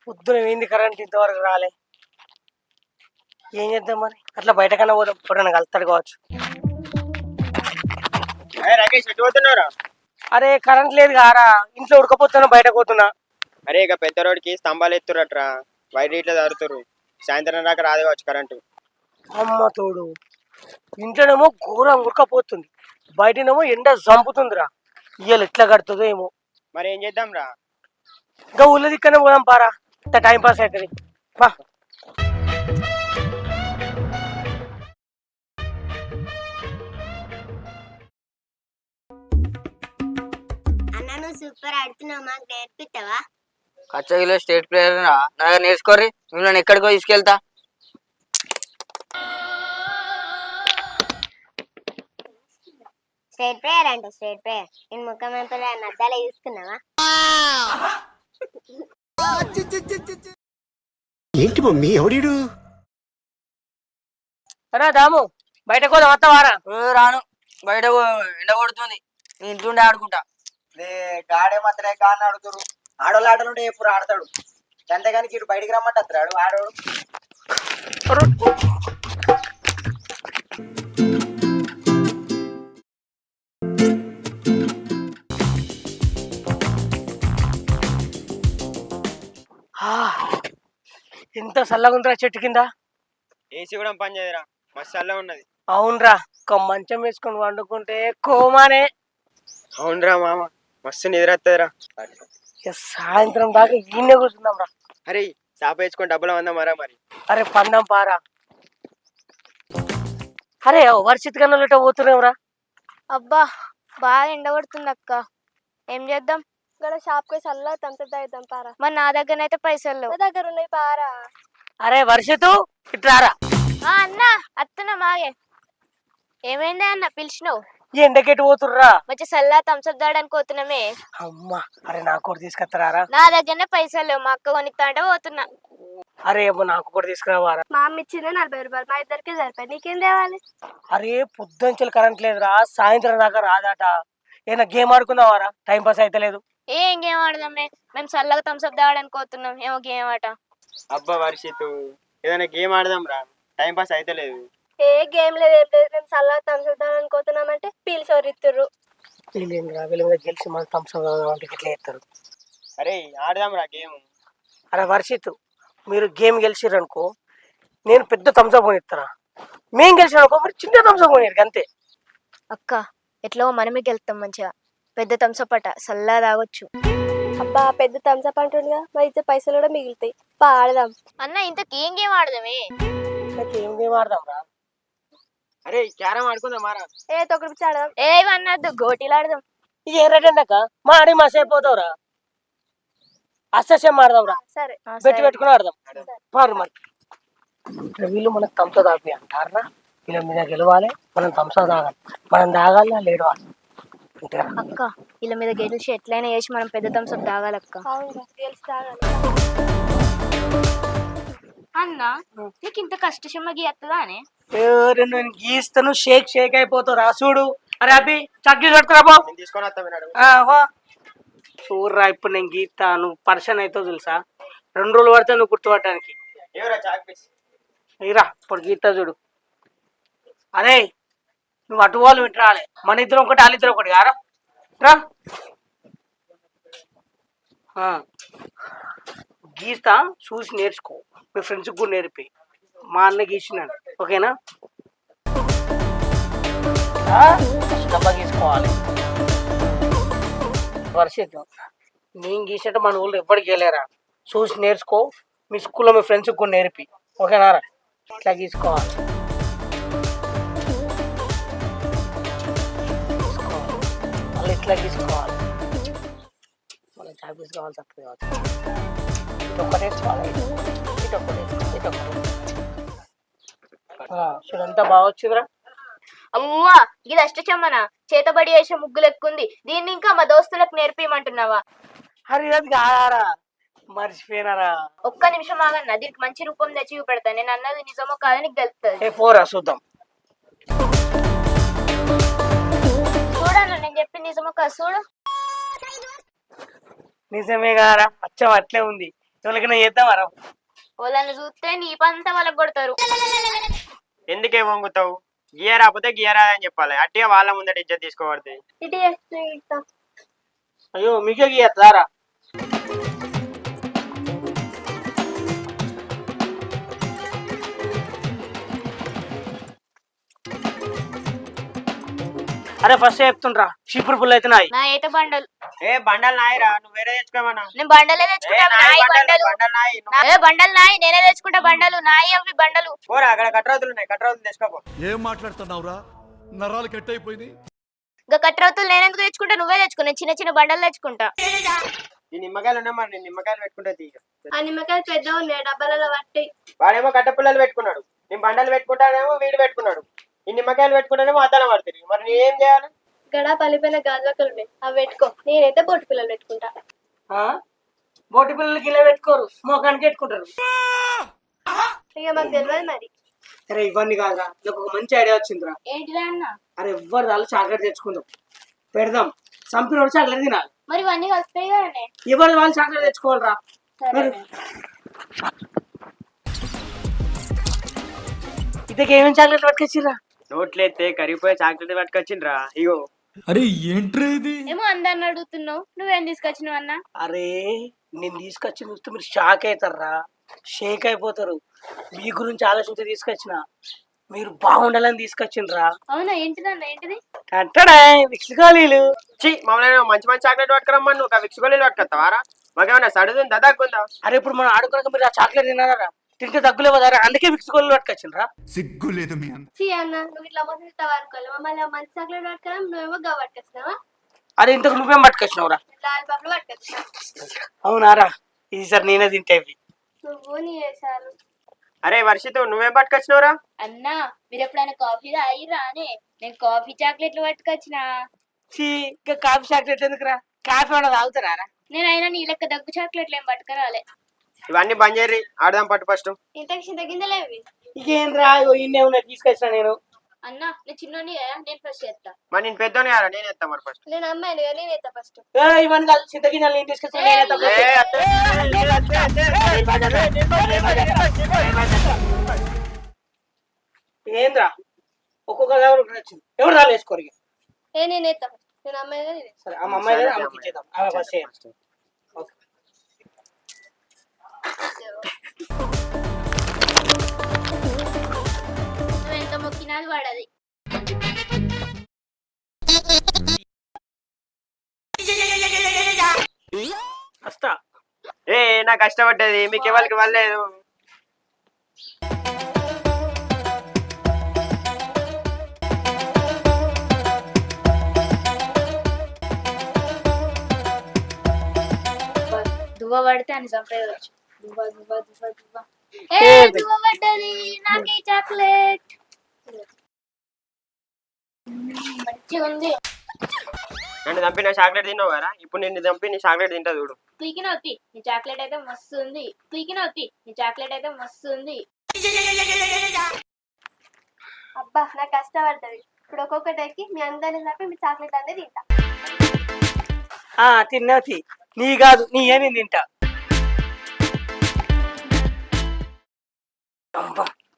పొద్దున ఏంది కరెంట్ ఇంతవరకు రాలే. ఏం చేద్దాం మరి? అట్లా బయటకన్నా పోదాం, ఎప్పుడైనా కలుస్తాడు కావచ్చు. రాకేష్ ఎటు పోతున్నారా? అరే కరెంట్ లేదు కారా, ఇంట్లో ఉడకపోతున్నా, బయటకు పోతున్నా. అరే ఇక పెద్ద రోడ్కి స్తంభాలు ఎత్తురట్రా, వైర్ ఇట్లా జరుగుతురు. సాయంత్రం దాకా రాదు కావచ్చు కరెంటు. అమ్మ తోడు, ఇంట్లోనేమో ఘోరం ఉడకపోతుంది, బయటనేమో ఎండ చంపుతుందిరా. ఇవాళ ఎట్లా కడుతుందో ఏమో. మరి ఏం చేద్దాం రా? ఇంకా ఊళ్ళో దిక్కనే పోదాం పారా, ఇంత టైం పాస్ అవుతుంది. బా సూపర్ ఆడుతున్నావు, మాకు నేర్పిస్తావా? కచ్చగిలో స్టేట్ ప్లేయర్ నా దగ్గర నేర్చుకోర్రి, మిమ్మల్ని ఎక్కడికో తీసుకెళ్తా. స్టేట్ ప్లేయర్ అంటే స్టేట్ ప్లేయర్. నేను ముఖ్యమంత్రి అద్దాలు చూసుకున్నావా? ఏంటి మమ్మీ ఎవడీడు? అరా దాము, బయటకు పోదాం, వస్తావారా? రాను, బయట ఎండ కొడుతుంది, నేను ఇంట్లోండే ఆడుకుంటా. గాడే మాత్రమే గాని ఆడుతురు. ఆడోళ్ళు ఆటలుంటే ఎప్పుడు ఆడతాడు, అంతేగాని ఇటు బయటికి రమ్మంటే వస్తాడు ఆడోడు. ఎంత చల్లగా ఉందిరా చెట్టు కింద. ఏసీ కూడా పని చేయదురా, మస్తు చల్ల ఉన్నది. అవునరా, ఒక మంచం వేసుకొని వండుకుంటే కోమానే. అవునరా మామ, మస్తు నిద్ర వస్తుందిరా. సాయంత్రం దాకా ఈయనే కూర్చుందాం రా. అరే చాప వేసుకొని డబ్బులు వందామరా మరి. అరే పందాం పారా. అరే వర్షిత్ కన్నా పోతున్నాం రా. అబ్బా బాగా ఎండబడుతుంది అక్క, ఏం చేద్దాం? ఇక్కడ షాప్ కి చల్ల తంసప్ తాగిద్దాం పారా. మరి నా దగ్గర అయితే పైసలు లేవు. నా దగ్గర ఉన్నాయి పారా. అరే వర్షితు ఇట్రారా. అన్న అత్తన మాగే. ఏమైంది అన్న పిలిచినావు? ఎండకెట్టు పోతుర్రా? మంచి చల్ల తంసప్ తాగడానికి పోతున్నామే. అమ్మా, అరే నాకు కూడా తీసుకొస్తారా? నా దగ్గరనే పైసలు లేవు, మా అక్క కొనిస్తా అంటే పోతున్నా. అరే ఏమో నాకు కూడా తీసుకురావారా? మా అమ్మ ఇచ్చింది 40 రూపాయలు, మా ఇద్దరికి సరిపోయి, నీకేం తేవాలి? అరే పొద్దుంచెలు కరెంట్ లేదురా, సాయంత్రం దాకా రాదట. ఏనా గేమ్ ఆడుకుందావారా? టైం పాస్ అయితే లేదు. ఏం గేమ్ ఆడదామే, మేము చల్లగా తంసప్ తాగడానికి పోతున్నాం. ఏమో గేమ్ ఆట. అబ్బా వర్షిత్, ఏదైనా గేమ్ ఆడదాం రా, టైం పాస్ అయితే లేదు. ఏ గేమ్ లేదు, ఏం లేదు. మేము చల్లగా తంసప్ తాగడానికి పోతున్నామంటే పీల్చోరిత్తుర్రు. గెలిచి మన థమ్స్అప్ అంటే ఎట్లా చేస్తారు? అరే ఆడదాం రా గేమ్. అరే వర్షిత్, మీరు గేమ్ గెలిచిర్రు అనుకో, నేను పెద్ద థమ్స్అప్ కొనిస్తారా. మేము గెలిచిన అనుకో, మరి చిన్న థమ్స్అప్ కొనిరు అంతే. అక్క ఎట్లా మనమే గెలుస్తాం, మంచిగా పెద్ద థమ్స్అప్ అట చల్లగా తాగొచ్చు. అబ్బా పెద్ద థమ్స్అప్ అంటుండగా, మరి ఇచ్చే పైసలు కూడా మిగులుతాయి. ఆడదాం అన్న. ఇంతకి ఏం గేమ్ ఆడదామే? ఏం గేమ్ ఆడదాం రా? అరే క్యారమ్ ఆడుకుందాం మారా. తొక్కడి పిచ్చి ఆడదాం. ఏమన్నద్దు, గోటీలు ఆడదాం. ఇక ఎర్రటండాక మా ఆడి మస్తు అయిపోతావురా. అస్సం ఆడదాం రా. సరే పెట్టుకుని ఆడదాం పారు. మరి వీళ్ళు మనకు థమ్స్అప్ తాపి అంటారా? వీళ్ళ మీద గెలవాలి, మనం థమ్స్అప్ తాగాలి. మనం తాగాలి లేడు అక్క. వీళ్ళ మీద గెలిచి ఎట్లయినా చేసి మనం పెద్ద థమ్స్అప్ తాగాలక్క. అన్న నీకు ఇంత కష్టశ్రమ గీయత్తదా అని? నేను గీస్తాను, షేక్ షేక్ అయిపోతావు రా. చూడు. అరే అభి చక్కీ కట్టుకురాబో, తీసుకొని వస్తా. చూడరా, ఇప్పుడు నేను గీస్తాను, పర్సన్ అవుతావు తెలుసా. 2 రోజులు పడితే నువ్వు గుర్తుపట్టడానికి. ఇరా ఇప్పుడు గీతా చూడు. అరే నువ్వు అటు వాళ్ళు ఇటు రాలే, మన ఇద్దరం ఒకటి వాళ్ళిద్దరు ఒకటి కారా. రా గీస్తా, చూసి నేర్చుకో, మీ ఫ్రెండ్స్కి కూడా నేర్పి. మా అన్న గీసినాడు, ఓకేనా? డబ్బా గీసుకోవాలి. వర్షిత్, నేను గీసినట్టు మన ఊళ్ళో ఎప్పటికి వెళ్ళారా. చూసి నేర్చుకో, మీ స్కూల్లో మీ ఫ్రెండ్స్కి కూడా నేర్పి, ఓకేనారా? ఇట్లా గీసుకోవాలి. మళ్ళీ ఇట్లా గీసుకోవాలి. మళ్ళీ చాపీస్ కావాలి, చక్కగా కావాలి. ఇటు ఒక్కటి వేసుకోవాలి, ఇటు ఒక్కటి వేసుకోవాలి, ఇటు ఒక్కటి. చూడంతా బాగా వచ్చిందిరా. అమ్మా ఇది అష్టచమ్మన చేతబడి వేసే ముగ్గులు ఎక్కుంది, దీన్ని ఇంకా మా దోస్తులకు నేర్పియమంటున్నావా? అరే అది కాదారా, మర్చిపోయినారా. ఒక్క నిమిషం ఆగన్నా, దీనికి మంచి రూపం తెచ్చి చూపెడతా. నేను అన్నది నిజమో కాదని గెలుస్తుంది. పోరా చూద్దాం. చూడన్నా, నేను చెప్పి నిజమో కాదు చూడు. నిజమే కారా, అచ్చం అట్లే ఉంది. ఎవరికైనా చేద్దాం అరా. వాళ్ళని చూస్తే నీ పంతా వాళ్ళకి కొడతారు. ఎందుకే వంగుతావు? గియర్ రాకపోతే గియర్ అని చెప్పాలి. అట్టిగా వాళ్ళ ముందట ఇజ్జత్ తీసుకోబడుతుంది. ఇటు చేస్తే ఇట్లా. అయ్యో మీకే గీయత్తారా? అరే ఫస్ట్ చెప్తుండ్రా చీపురు పుల్ల అయితే నాయి. నా అయితే బండలు. ఏ బండలు నాయిరా, నువ్వు వేరే తెచ్చుకోమన్నా. నేను బండలే తెచ్చుకుంటా. నాయి బండలు. బండలు నాయి. ఏ బండలు నాయి, నేనే తెచ్చుకుంటా బండలు. నాయి అవి బండలు. పోరా, అక్కడ కట్రవతులు ఉన్నాయి, కట్రవతులు తెచ్చుకోపో. ఏం మాట్లాడుతున్నావురా? నరాలు కట్ అయిపోయింది. ఇంకా కట్రవతులు నేనెందుకు తెచ్చుకుంటా? నువ్వే తెచ్చుకో. నేను చిన్న చిన్న బండలు తెచ్చుకుంటా. ఈ నిమ్మకాయలు ఉన్నాయి మరి, నేను నిమ్మకాయలు పెట్టుకుంటే తీయ. ఆ నిమ్మకాయలు పెద్ద ఉన్నాయి, డబ్బాలలో పట్టి. వాడేమో కట్ట పుల్లలు పెట్టుకున్నాడు, నేను బండలు పెట్టుకుంటానేమో వీడు పెట్టుకున్నాడు. ఈ నిమ్మకాయలు పెట్టుకుంటానేమో అద్దాల పడుతుంది. మరి నేనేం చేయాలి? గడ పలిపోయిన గాజువక్కలు ఉన్నాయి, అవి పెట్టుకో. నేనైతే బొట్టు పిల్లలు పెట్టుకుంటా. బోటి పిల్లలకి ఇలా పెట్టుకోరు, మోకానికి పెట్టుకుంటారు. ఇక మాకు తెలియదు మరి. అరే ఇవన్నీ కాదురా, నాకు ఒక మంచి ఐడియా వచ్చిందిరా. ఏంటిదా అన్న? అరే ఎవ్వరు వాళ్ళు చాక్లెట్ తెచ్చుకుందాం, పెడదాం. సంపినోడు చాక్లెట్ తినాలి. మరి ఇవన్నీ వస్తాయి కదండి. ఎవరు వాళ్ళు చాక్లెట్ తెచ్చుకోవాలరా. ఇతకి ఏమేమి చాక్లెట్ పట్టుకొచ్చిరా? నోట్లెత్తే కరిగిపోయే చాక్లెట్ పట్టుకొచ్చిండ్రా. ఇగో. అరే ఏంట్రా ఇది? ఏమో అందరిని అడుగుతున్నావు, నువ్వేం తీసుకొచ్చినావు అన్న? అరే నేను తీసుకొచ్చి చూస్తే మీరు షాక్ అవుతారా, షేక్ అయిపోతారు. మీ గురించి ఆలోచించి తీసుకొచ్చిన, మీరు బాగుండాలని తీసుకొచ్చిండ్రా. అవునా? ఏంటిదన్న? ఏంటిది? అంటాడా విక్స్ గోళీలు. మమ్మల్ని మంచి మంచి చాక్లెట్ పట్టుకురమ్మా, నువ్వు విక్స్ గోళీలు పట్టుకొస్తావారా? మాకేమన్నా సడుతుంది దదాకుందా? అరే ఇప్పుడు మనం ఆడుకోక మీరు ఆ చాక్లెట్ తిన్నారా? తింటే తగ్గులేవు కదా, అందుకే విక్స్ గోళీలు పట్టుకొచ్చిండ్రా. సిగ్గు లేదు మీ అన్న. అన్న నువ్వు ఇట్లా మొదలు అనుకోవాలి, మమ్మల్ని మంచి చాక్లెట్ పట్టుకురా, నువ్వేమో గా పట్టుకొచ్చినావా? అరే ఇంతకు నువ్వేం పట్టుకొచ్చినావురా? లాలిపాపులు పట్టుకొచ్చినా. అవునారా? ఈసారి నేనే తింటే ఇవి. నువ్వు నీ వేసారు. అరే వర్షిత్, నువ్వేం పట్టుకొచ్చినవురా? అన్నా మీరు ఎప్పుడైనా కాఫీ తాగిరా అని? నేను కాఫీ చాక్లెట్లు పట్టుకొచ్చిన. ఇంకా కాఫీ చాక్లెట్ ఎందుకురా? కాఫీ ఏమైనా తాగుతారా? నేనైనా నీ లెక్క దగ్గు చాక్లెట్లు ఏం పట్టుకురాలే. ఇవన్నీ బంద్ చేయరి, ఆడదాం పట్టు ఫస్ట్. ఇంతకు చింత గింజలేవి? ఇకేంద్రా ఇన్నే ఉన్నాయి తీసుకొచ్చిన నేను. అన్నా నేను చిన్నోని కదా, నేను ఫస్ట్ చేస్తా. మరి నేను పెద్దోని కదా, నేను ఎత్తా మరి ఫస్ట్. నేను అమ్మాయిని కదా, నేను ఎత్తా ఫస్ట్. ఇవన్నీ కాదు, చింతగిన్నెలు నేను తీసుకొచ్చిన, నేను ఎత్తా first. ఏంద్రా ఒక్కొక్క దగ్గర వచ్చింది, ఎవరు రాలు వేసుకోరు. నేను ఎత్తా ఫస్ట్. నేను అమ్మాయి కదా, నేను సరే ఆ అమ్మాయి కదా, ఆమెకి ఇచ్చేద్దాం. ఆమె ఫస్ట్ చేయాలి. నువ్వు ఎంత మొక్కినాది వాడది. వస్తా. నా కష్టపడ్డది మీకు ఎవరికి వల్లేదు. దువ్వ పడితే అని చంపేయవచ్చు. దువ్వ దువ్వ దువ్వ దువ్వ. దువ్వ పడ్డది, నాకే చాక్లెట్. మంచిగా ఉంది. నన్ను చంపి చాక్లెట్ తిన్నావు కదా, ఇప్పుడు నిన్ను చంపి నీ చాక్లెట్ తింటా చూడు. పీకినవుతి నీ చాక్లెట్ అయితే మస్తు ఉంది. పీకినవుతి నీ చాక్లెట్ అయితే మస్తు ఉంది. అబ్బా నాకు కష్టపడుతుంది. ఇప్పుడు ఒక్కొక్కటి మీ అందరిని చంపి మీ చాక్లెట్ అనేది తింటా. తిన్నది నీ కాదు, నీ ఏమి తింటా.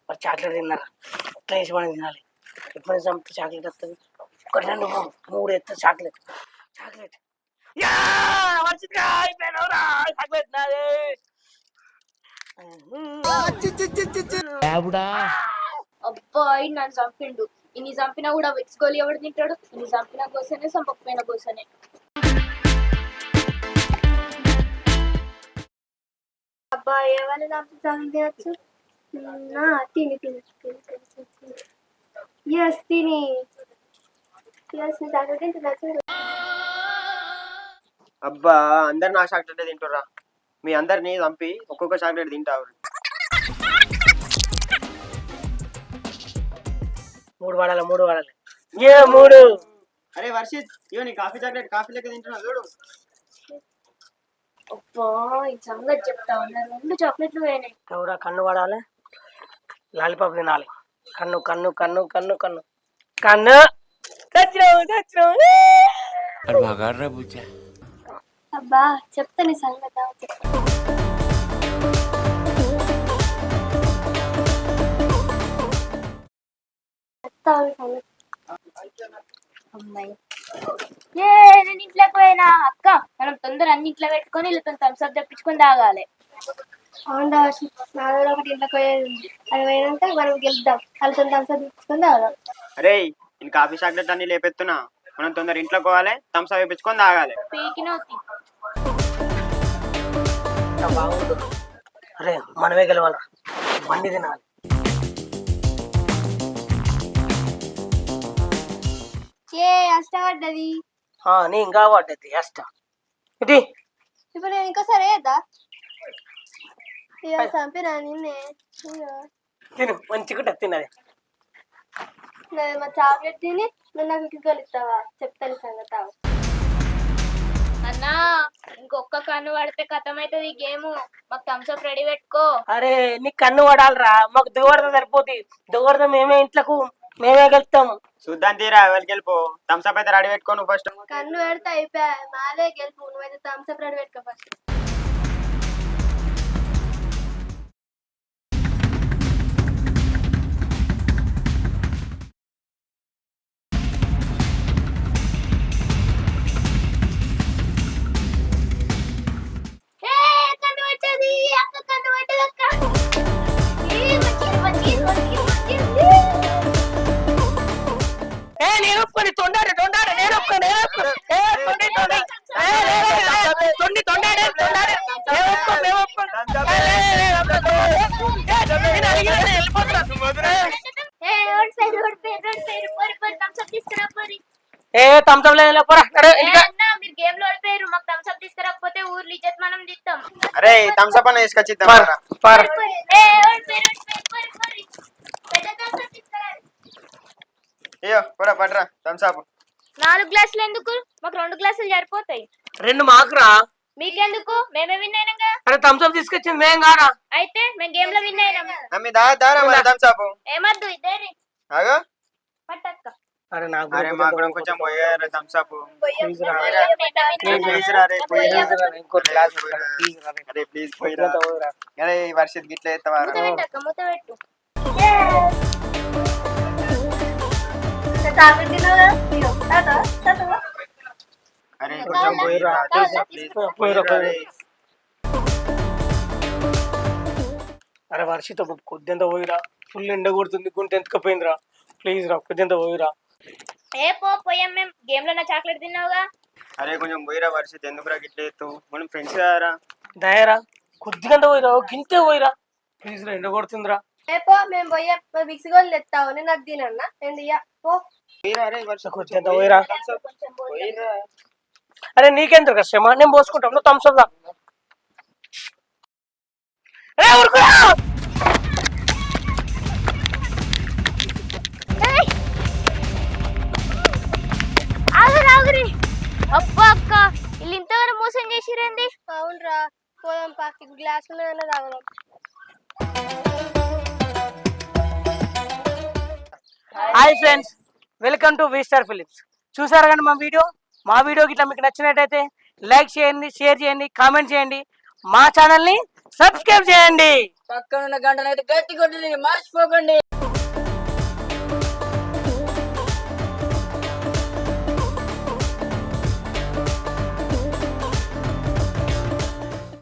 మరి చాక్లెట్ తిన్నారా? ఎట్లా వేసి మనం తినాలి? ఎప్పుడు చంపితే చాక్లెట్ వస్తుంది? ఒక 2 3 ఎత్తా చాక్లెట్. చాక్లెట్ అబ్బాయి నన్ను చంపిండు. ఇన్ని చంపినా కూడా విక్స్ గోళీ ఎవడు తింటాడు? ఇన్ని చంపిన కోసనే, చంపకపోయిన కోసనే. అబ్బాయి ఎవరు చంపచ్చు? తిని తిని ఎస్ తిని అబ్బా అందరు నా చాక్లెట్ తింటుర్రా. మీ అందరిని చంపి ఒక్కొక్క చాక్లెట్ తింటావు. 3 వాడాలి 3 వాడాలి. 3. అరే వర్షిత్, ఇవో నీ కాఫీ చాక్లెట్ కాఫీ లెక్క తింటున్నావు చూడు. అబ్బా ఈ సంగతి చెప్తా ఉన్నారు. 2 చాక్లెట్లు పోయినాయి. ఎవరా? కన్ను వాడాలి, లాలిపాప్ తినాలి. కన్ను కన్ను కన్ను కన్ను కన్ను కన్ను. అబ్బా చెప్తా నీ సంగతి. అమ్మాయి ఏ నేను ఇంట్లోకి పోయినా అక్క మనం తొందర అన్ని ఇంట్లో పెట్టుకొని వీళ్ళతో థమ్స్అప్ తెప్పించుకొని తాగాలి. అవును నా దగ్గర ఒకటి ఇంట్లోకి పోయేది ఉంది. అది పోయినాక మనం గెలుద్దాం వాళ్ళతో థమ్స్అప్ తెప్పించుకొని తాగాలి. అరే నేను కాఫీ చాక్లెట్ అన్ని లేపెత్తున్నా, మనం తొందర ఇంట్లో పోవాలి, థమ్స్ అప్ వేయించుకొని తాగాలి. పీకినోతి బాగుండు. అరే మనమే గెలవాలా, బండి తినాలి. ఏ అష్టపడ్డది నీ ఇంకా పడ్డది అష్ట ఇది. ఇప్పుడు నేను ఇంకోసారి వేద్దా ఇక చంపినా నిన్నే. తిను మంచిగా తిన్నది. మా చాక్లెట్ తిని నువ్వు నాకు కిక్కులు ఇస్తావా చెప్తాను సంగతి. అన్నా ఇంకొక కన్ను పడితే కథం అవుతుంది ఈ గేమ్. మాకు థమ్స్అప్ రెడీ పెట్టుకో. అరే నీకు కన్ను పడాలరా, మాకు దిగబడతా సరిపోతుంది. దిగబడతా మేమే ఇంట్లకు మేమే గెలుస్తాం. చూద్దాం తీరా, ఎవరికి వెళ్ళిపో. థమ్స్ అప్ అయితే రెడీ పెట్టుకో ఫస్ట్. కన్ను పెడితే అయిపోయా మాలే గెలుపు. నువ్వైతే థమ్స్అప్ రెడీ పెట్టుకో ఫస్ట్. థమ్స్అప్ లేదు మీరు గేమ్ లో ఓడిపోయారు. మాకు థమ్స్అప్ తీసుకురాకపోతే ఊర్లో ఇజ్జత్ మనం తీస్తాం. అరే థమ్స్ అప్ అన్న తీసుకొచ్చిద్దాం. అయ్యో పోరా పడరా థమ్స్ అప్. 4 గ్లాసులు ఎందుకు? మాకు 2 గ్లాసులు సరిపోతాయి. 2 మాకురా. మీకెందుకు? మేమే విన్ అయినాం కదా. అరే థమ్స్అప్ తీసుకొచ్చింది మేం కాదా? అయితే మేము గేమ్ లో విన్ అయినాం. అమ్మి దారా మరి థమ్స్ అప్. ఏమద్దు ఇదేరి ఆగో పట్టక్క. అరే నాకు అరే మాకు కూడా కొంచెం పోయారు థమ్స్ అప్. ప్లీజ్ రా. ప్లీజ్ రా రే పోయిరా. ఇంకో గ్లాస్ అరే ప్లీజ్ పోయిరా. అరే ఈ వర్షిత్ గిట్ల ఎత్తవారా. మూత పెట్టు. అరే కొంచెం పోయిరా ప్లీజ్. అరే వర్షిత కొద్దింత పోయిరా, ఫుల్ ఎండ కొడుతుంది, గుంట ఎంతకపోయిందిరా. ప్లీజ్ రా కొద్దింత పోయిరా. ఏ పోయాం మేము గేమ్ లో నా చాక్లెట్ తిన్నావుగా. అరే కొంచెం పోయిరా వర్షిత్, ఎందుకురా గిట్ల ఎత్తు, మనం ఫ్రెండ్స్ కారా. దయరా కొద్దిగంట పోయిరా, గింతే పోయిరా ప్లీజ్ రా, ఎండ కొడుతుందిరా. ఏపో మేము పోయా మిక్సీ గోళ్ళు తెస్తావు. నేను నాకు తినన్నా నేను పో. కొద్దిగంత పోయిరా. అరే నీకెందుకు కష్టమా, నేను పోసుకుంటాం, నువ్వు థమ్స్అప్ రా. ఆగురి అబ్బా అక్క వీళ్ళు ఇంతవరకు మోసం చేసిరేంది. అవునరా పోదాం పాకి గ్లాస్ తాగదాం. Hi friends, welcome to V Star Philips. చూసారు కానీ మా వీడియోకి ఇట్లా మీకు నచ్చినట్టయితే లైక్ చేయండి, షేర్ చేయండి, కామెంట్ చేయండి, మా ఛానల్ని సబ్స్క్రైబ్ చేయండి. పక్కన ఉన్న గంటనైతే గట్టి కొట్టి మర్చిపోకండి.